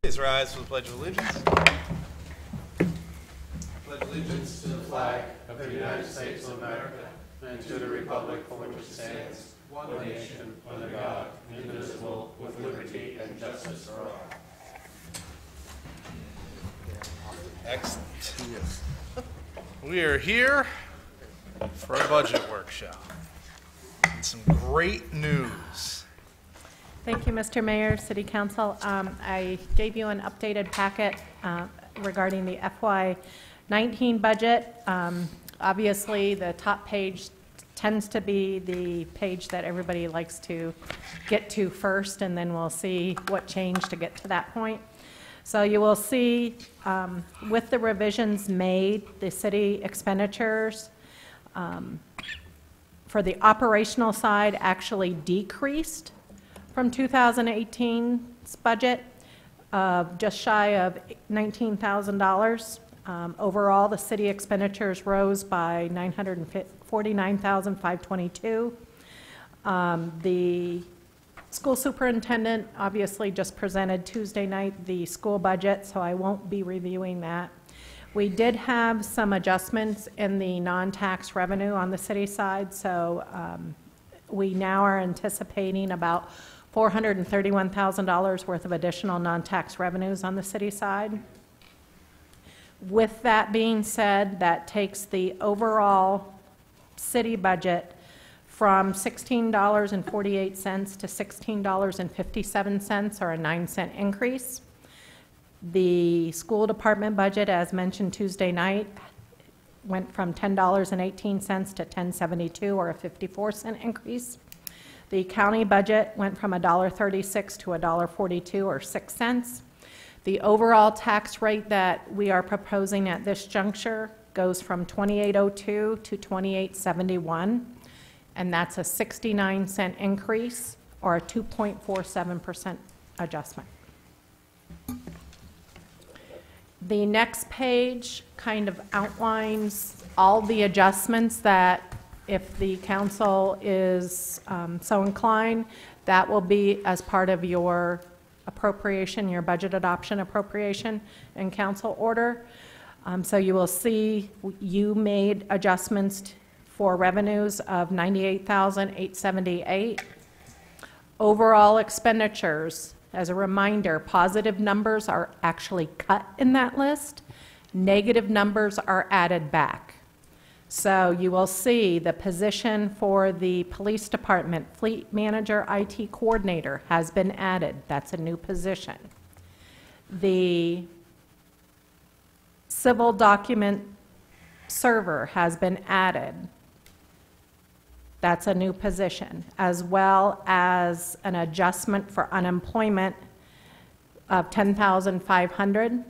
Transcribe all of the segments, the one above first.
Please rise for the Pledge of Allegiance. Pledge allegiance to the flag of the United States of America and to the republic for which it stands, one nation, under God, indivisible, with liberty and justice for all. Excellent. We are here for a budget workshop. And some great news. Thank you, Mr. Mayor, City Council. I gave you an updated packet regarding the FY19 budget. Obviously, the top page tends to be the page that everybody likes to get to first, and then we'll see what changed to get to that point. So you will see, with the revisions made, the city expenditures for the operational side actually decreased from 2018's budget, just shy of $19,000. Overall, the city expenditures rose by $949,522. The school superintendent obviously just presented Tuesday night the school budget, so I won't be reviewing that. We did have some adjustments in the non-tax revenue on the city side, so we now are anticipating about $431,000 worth of additional non-tax revenues on the city side. With that being said, that takes the overall city budget from $16.48 to $16.57, or a 9-cent increase. The school department budget, as mentioned Tuesday night, went from $10.18 to $10.72, or a 54-cent increase. The county budget went from $1.36 to $1.42, or 6 cents. The overall tax rate that we are proposing at this juncture goes from $28.02 to $28.71, and that's a 69-cent increase, or a 2.47% adjustment. The next page kind of outlines all the adjustments that, if the council is so inclined, that will be as part of your appropriation, your budget adoption appropriation and council order. So you will see you made adjustments for revenues of $98,878. Overall expenditures, as a reminder, positive numbers are actually cut in that list. Negative numbers are added back. So you will see the position for the police department, fleet manager, IT coordinator, has been added. That's a new position. The civil document server has been added. That's a new position, as well as an adjustment for unemployment of $10,500,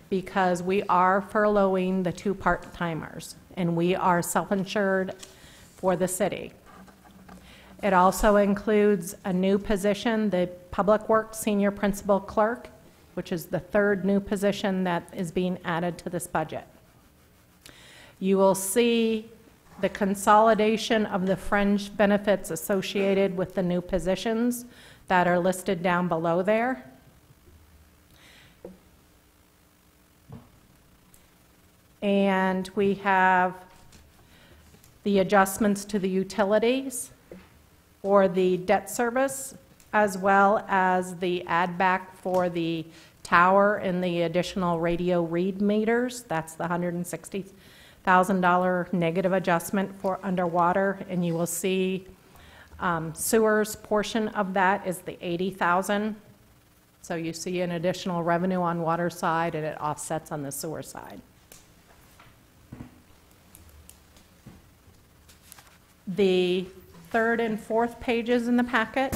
because we are furloughing the 2 part-timers, and we are self-insured for the city. It also includes a new position, the Public Works Senior Principal Clerk, which is the 3rd new position that is being added to this budget. You will see the consolidation of the fringe benefits associated with the new positions that are listed down below there. And we have the adjustments to the utilities or the debt service, as well as the add back for the tower and the additional radio read meters. That's the $160,000 negative adjustment for underwater. And you will see sewers portion of that is the $80,000. So you see an additional revenue on water side, and it offsets on the sewer side. The 3rd and 4th pages in the packet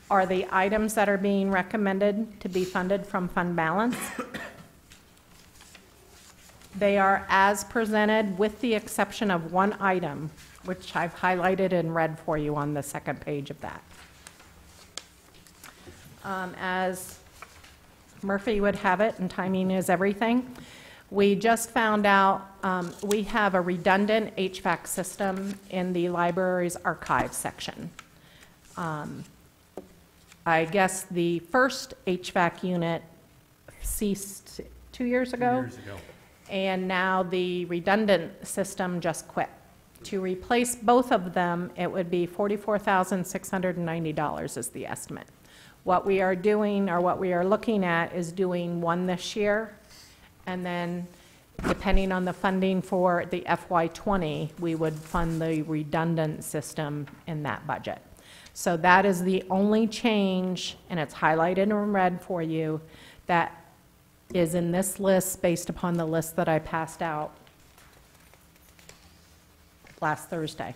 are the items that are being recommended to be funded from fund balance. They are as presented, with the exception of one item, which I've highlighted in red for you on the 2nd page of that. As Murphy would have it, and timing is everything, we just found out we have a redundant HVAC system in the library's archive section. I guess the first HVAC unit ceased 2 years ago. 2 years ago. And now the redundant system just quit. To replace both of them, it would be $44,690 is the estimate. What we are doing, or what we are looking at, is doing one this year, and then depending on the funding for the FY20, we would fund the redundant system in that budget. So that is the only change, and it's highlighted in red for you, that is in this list based upon the list that I passed out last Thursday.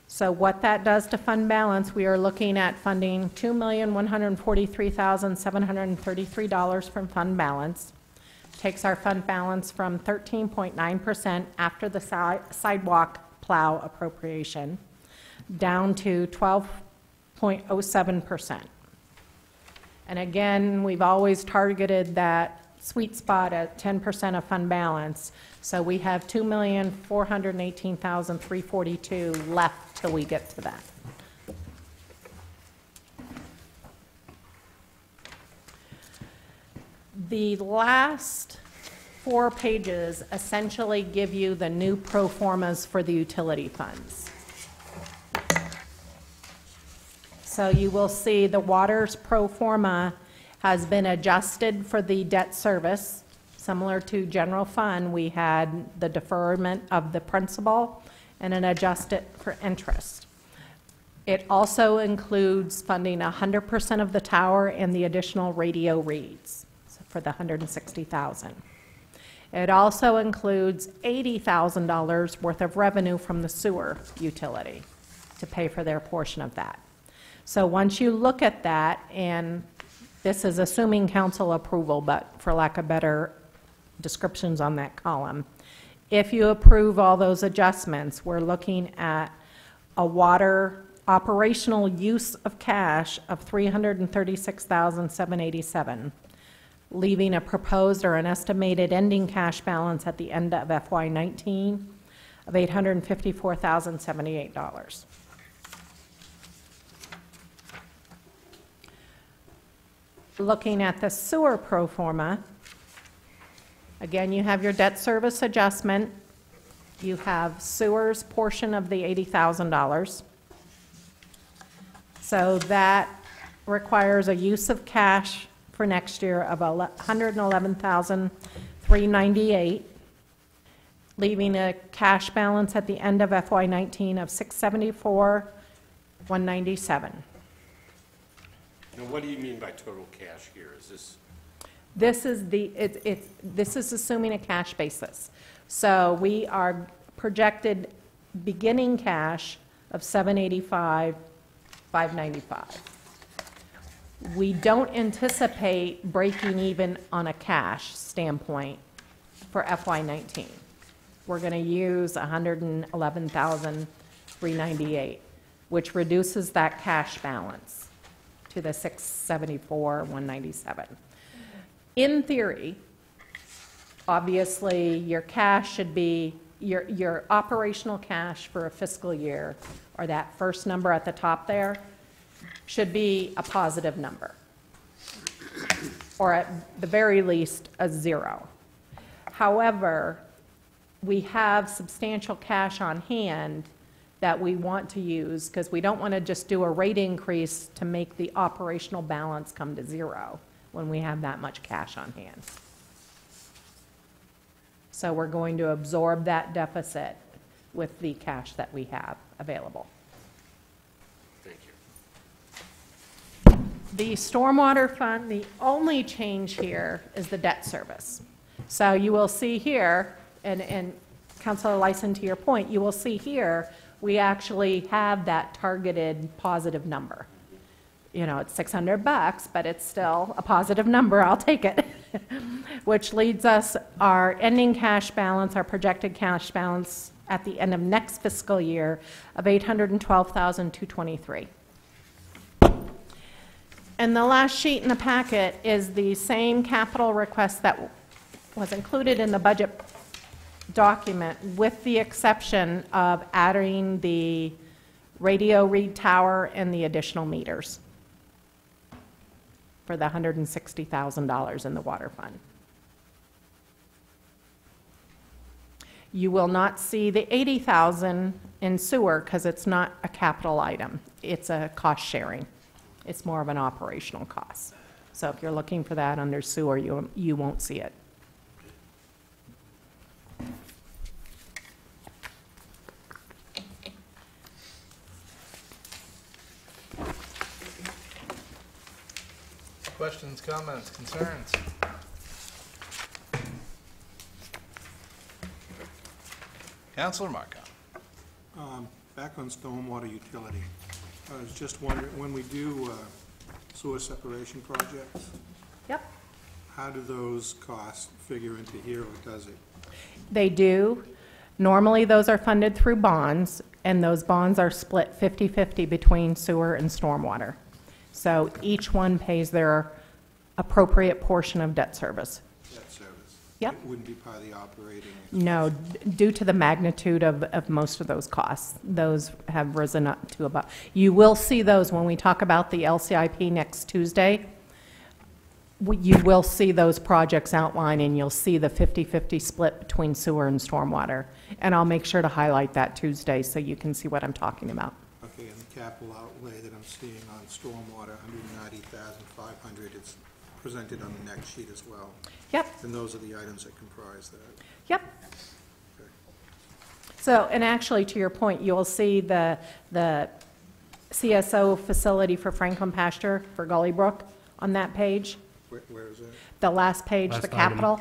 So what that does to fund balance, we are looking at funding $2,143,733 from fund balance. Takes our fund balance from 13.9% after the sidewalk plow appropriation down to 12.07%. And again, we've always targeted that sweet spot at 10% of fund balance. So we have $2,418,342 left till we get to that. The last 4 pages essentially give you the new pro formas for the utility funds. So you will see the water's pro forma has been adjusted for the debt service. Similar to general fund, we had the deferment of the principal and an adjusted for interest. It also includes funding 100% of the tower and the additional radio reads for the $160,000. It also includes $80,000 worth of revenue from the sewer utility to pay for their portion of that. So once you look at that, and this is assuming council approval, but for lack of better descriptions on that column, if you approve all those adjustments, we're looking at a water operational use of cash of $336,787, leaving a proposed or an estimated ending cash balance at the end of FY19 of $854,078. Looking at the sewer pro forma, again, you have your debt service adjustment. You have sewer's portion of the $80,000. So that requires a use of cash for next year of $111,398, leaving a cash balance at the end of FY19 of $674,197. Now, what do you mean by total cash here? Is this? This is this is assuming a cash basis. So we are projected beginning cash of $785,595. We don't anticipate breaking even on a cash standpoint for FY19. We're going to use $111,398, which reduces that cash balance to the $674,197. In theory, obviously, your cash should be, your operational cash for a fiscal year, or that first number at the top there, should be a positive number, or at the very least, a 0. However, we have substantial cash on hand that we want to use because we don't want to just do a rate increase to make the operational balance come to 0 when we have that much cash on hand. So we're going to absorb that deficit with the cash that we have available. Thank you. The stormwater fund, the only change here is the debt service. So you will see here, and Councilor Lyson, to your point, you will see here, we actually have that targeted positive number. You know, it's $600, but it's still a positive number. I'll take it. Which leads us, our ending cash balance, our projected cash balance at the end of next fiscal year of $812,223. And the last sheet in the packet is the same capital request that was included in the budget document, with the exception of adding the radio read tower and the additional meters. for the $160,000 in the water fund. You will not see the $80,000 in sewer because it's not a capital item. It's a cost sharing. It's more of an operational cost. So if you're looking for that under sewer, you won't see it. Questions, comments, concerns? Councilor Marco. Back on stormwater utility, I was just wondering, when we do sewer separation projects, Yep. how do those costs figure into here, or does it? They do. Normally, those are funded through bonds, and those bonds are split 50-50 between sewer and stormwater. So each one pays their appropriate portion of debt service. Debt service? Yep. It wouldn't be part of the operating? No, due to the magnitude of most of those costs, those have risen up to about, you will see those when we talk about the LCIP next Tuesday. You will see those projects outlined, and you'll see the 50-50 split between sewer and stormwater. And I'll make sure to highlight that Tuesday so you can see what I'm talking about. Okay, and the capital outlay that I'm seeing on stormwater, $190,500, it's presented on the next sheet as well. Yep, And those are the items that comprise that. yep. Okay. So, and actually, to your point, you'll see the CSO facility for Franklin Pasture for Gully Brook on that page. Where is that? The last page, Last the item. capital.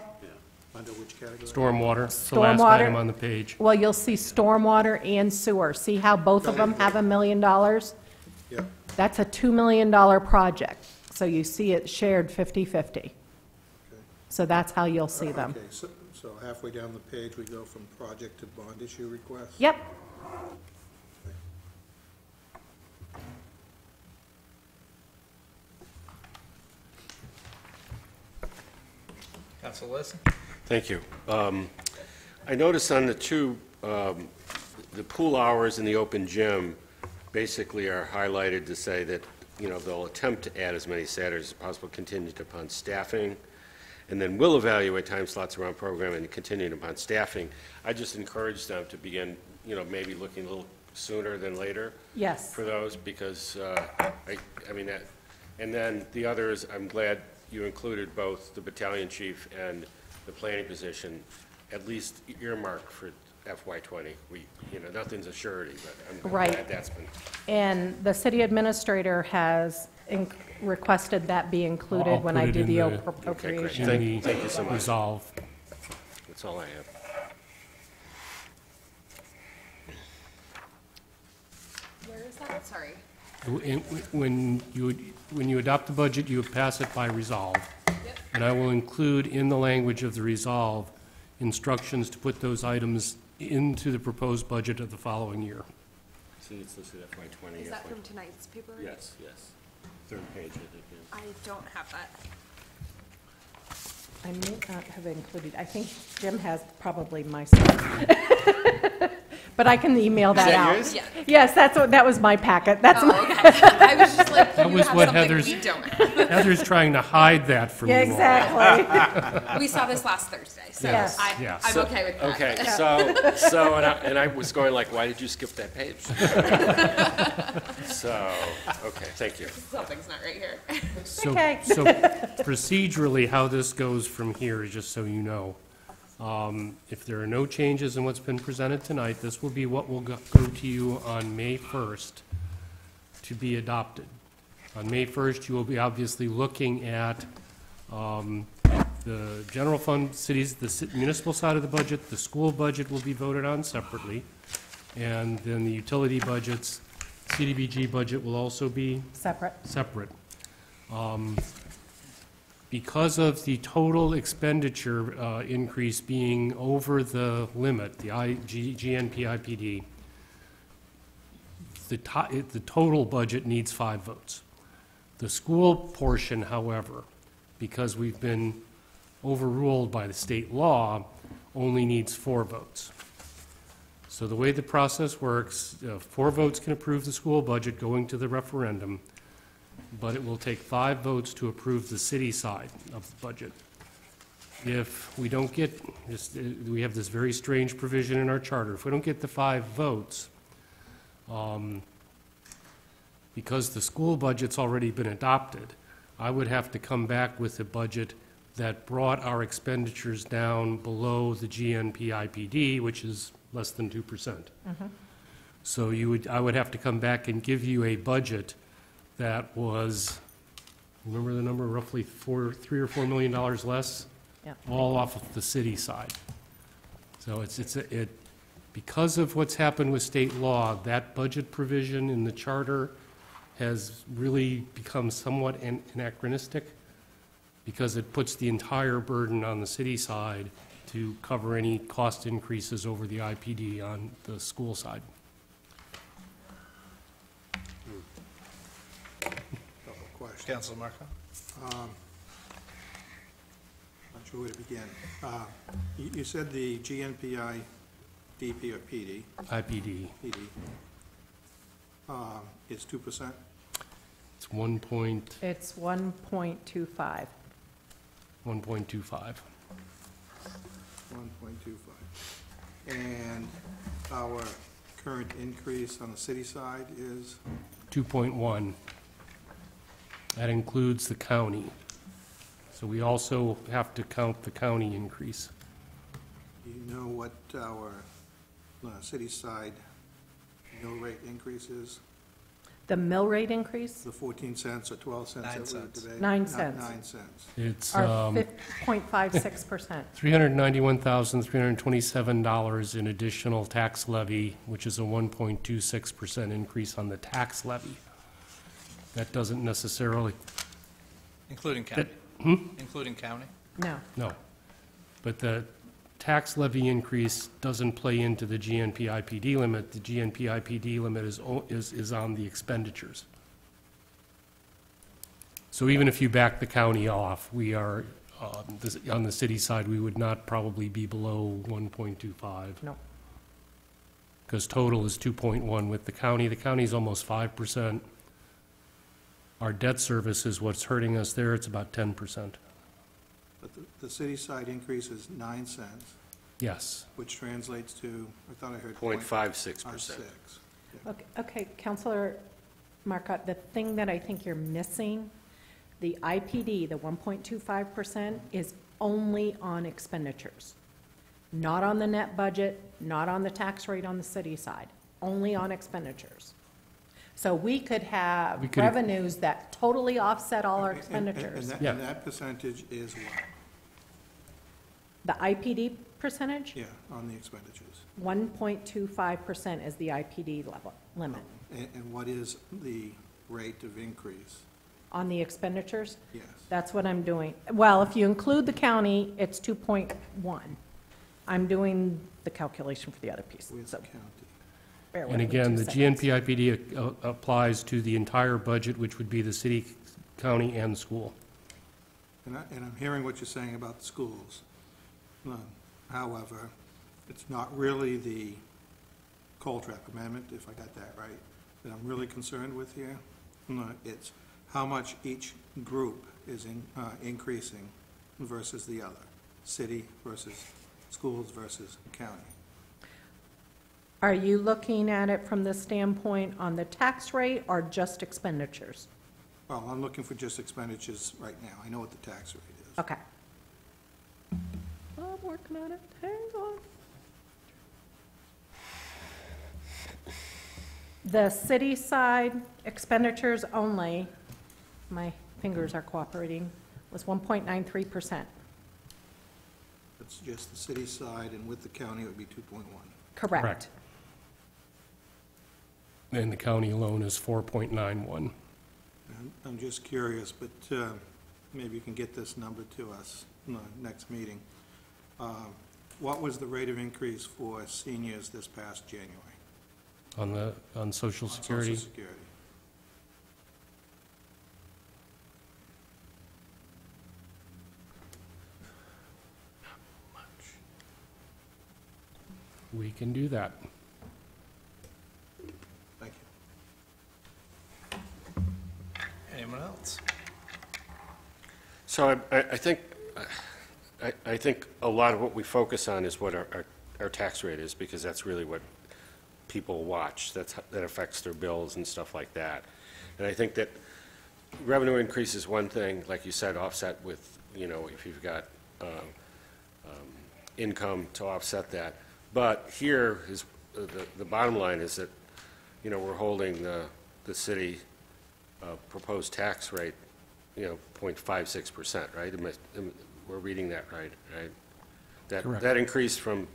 Under which category? Stormwater, it's the last Stormwater. item on the page. Well, you'll see stormwater and sewer. See how both of them have $1 million? Yeah, That's a $2 million project. So you see it shared 50-50. okay. So that's how you'll see them. Okay, so halfway down the page, we go from project to bond issue request? Yep. Councilor Listen. Thank you. I noticed on the two, the pool hours in the open gym basically are highlighted to say that, you know, they'll attempt to add as many Saturdays as possible contingent upon staffing, and then will evaluate time slots around programming and contingent upon staffing. I just encourage them to begin, you know, maybe looking a little sooner than later Yes. for those, because I mean, that, and then the other is, I'm glad you included both the battalion chief and the planning position, at least earmarked for FY20. We, you know, nothing's a surety, but I'm Right. glad that's been. And the city administrator has requested that be included I'll when put I it do in the the- appropriation. In the Thank you so much. Resolve. That's all I have. Where is that? Sorry. When you adopt the budget, you pass it by resolve. Yep. And I will include in the language of the resolve instructions to put those items into the proposed budget of the following year. See, it's listed FY20. Is that from tonight's paper? Yes, yes. Third page, I think, yeah. I don't have that. I may not have included, I think Jim has probably my stuff. But I can email that that out. yours? Yeah. Yes, that was my packet. That's my, Oh, okay. I was just like, That you was have what something Heather's- we don't have. Heather's trying to hide that from you yeah, all. exactly. We saw this last Thursday, so Yes. Yes. I'm okay with that. Okay, so, and I was going like, why did you skip that page? So, okay, thank you. Something's not right here. So, Okay. so procedurally, how this goes from here is just so you know. If there are no changes in what's been presented tonight, this will be what will go to you on May 1st to be adopted. On May 1st, you will be obviously looking at the general fund, cities, the municipal side of the budget, the school budget will be voted on separately, and then the utility budgets, CDBG budget will also be Separate. separate. Because of the total expenditure increase being over the limit, the GNP IPD, the total budget needs 5 votes. The school portion, however, because we've been overruled by the state law, only needs 4 votes. So the way the process works, 4 votes can approve the school budget going to the referendum. but it will take 5 votes to approve the city side of the budget. If we don't get, we have this very strange provision in our charter, if we don't get the 5 votes, because the school budget's already been adopted, I would have to come back with a budget that brought our expenditures down below the GNP-IPD, which is less than 2%. So I would have to come back and give you a budget that was, remember the number, roughly $3 or $4 million less? Yeah. All off of the city side. So because of what's happened with state law, that budget provision in the charter has really become somewhat anachronistic, because it puts the entire burden on the city side to cover any cost increases over the IPD on the school side. Couple of questions. Councilor Marco? Not sure where to begin. You said the GNPI, DP or PD, IPD, is 2%? it's 1.25. It's 1.25. 1.25. 1.25. And our current increase on the city side is? 2.1. That includes the county. So we also have to count the county increase. Do you know what our city side mill rate increase is? The mill rate increase The 14 cents or 12 cents? 9 that we cents. today? 9 Not cents. 9 cents. It's are 0.56%. $391,327 in additional tax levy, which is a 1.26% increase on the tax levy. That doesn't necessarily, Including county? Including county? No. no. But the tax levy increase doesn't play into the GNP-IPD limit. The GNP-IPD limit is on the expenditures. So even if you back the county off, we are, on the city side, we would not probably be below 1.25. No. Because total is 2.1 with the county. The county's almost 5%. Our debt service is what's hurting us there. It's about 10%. But the city side increase is 9 cents, Yes. which translates to, I thought I heard. 0.56%. Okay, Counselor Marcotte, the thing that I think you're missing, the IPD, the 1.25%, is only on expenditures, not on the net budget, not on the tax rate on the city side, only on expenditures. So we could have revenues that totally offset all our expenditures. Yeah. And that percentage is what? The IPD percentage, Yeah, on the expenditures. 1.25% is the IPD limit. And what is the rate of increase? On the expenditures, Yes. that's what I'm doing. Well, if you include the county, it's 2.1. I'm doing the calculation for the other piece, With so the county. bear with And me again, 2 the seconds. GNP-IPD applies to the entire budget, which would be the city, county, and school. And I'm hearing what you're saying about the schools. However, it's not really the Coltrap Amendment, if I got that right, that I'm really concerned with here. It's how much each group is increasing versus the other, city versus schools versus county. Are you looking at it from the standpoint on the tax rate or just expenditures? Well, I'm looking for just expenditures right now. I know what the tax rate is. Okay. I'm working on it. Hang on. The city side expenditures only, my fingers are cooperating, was 1.93%. It's just the city side, and with the county, it would be 2.1. Correct. And the county alone is 4.91. And I'm just curious, but maybe you can get this number to us in the next meeting. What was the rate of increase for seniors this past January? On Social Security. Social Security. We can do that. Thank you. Any Anyone else? So I think, I think a lot of what we focus on is what our tax rate is, because that's really what people watch. That affects their bills and stuff like that. And I think that revenue increase is one thing, like you said, offset with, if you've got income to offset that. But here is, the bottom line is that, we're holding the city proposed tax rate, 0.56%, right? We're reading that right? Correct. That increased from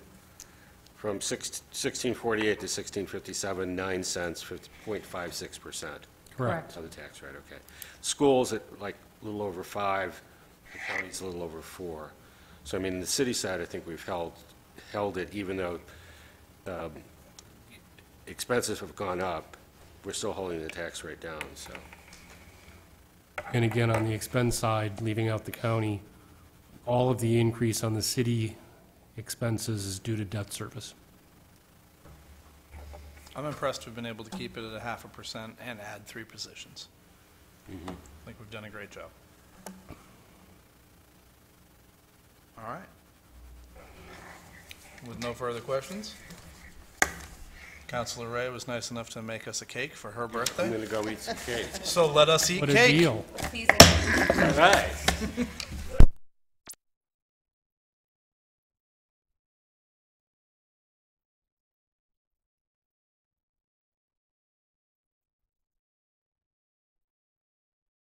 1648 to 1657, 9 cents, 0.56%. Correct. Of the tax rate, okay. Schools at like a little over 5, the county's a little over 4. So, I mean, the city side, I think we've held it, even though expenses have gone up, we're still holding the tax rate down, so. And again, on the expense side, leaving out the county, all of the increase on the city expenses is due to debt service. I'm impressed we've been able to keep it at 0.5% and add 3 positions. I think we've done a great job. All right. With no further questions, Councilor Ray was nice enough to make us a cake for her I'm birthday. going to go eat some cake. So let us eat What a cake. deal. Please. All right.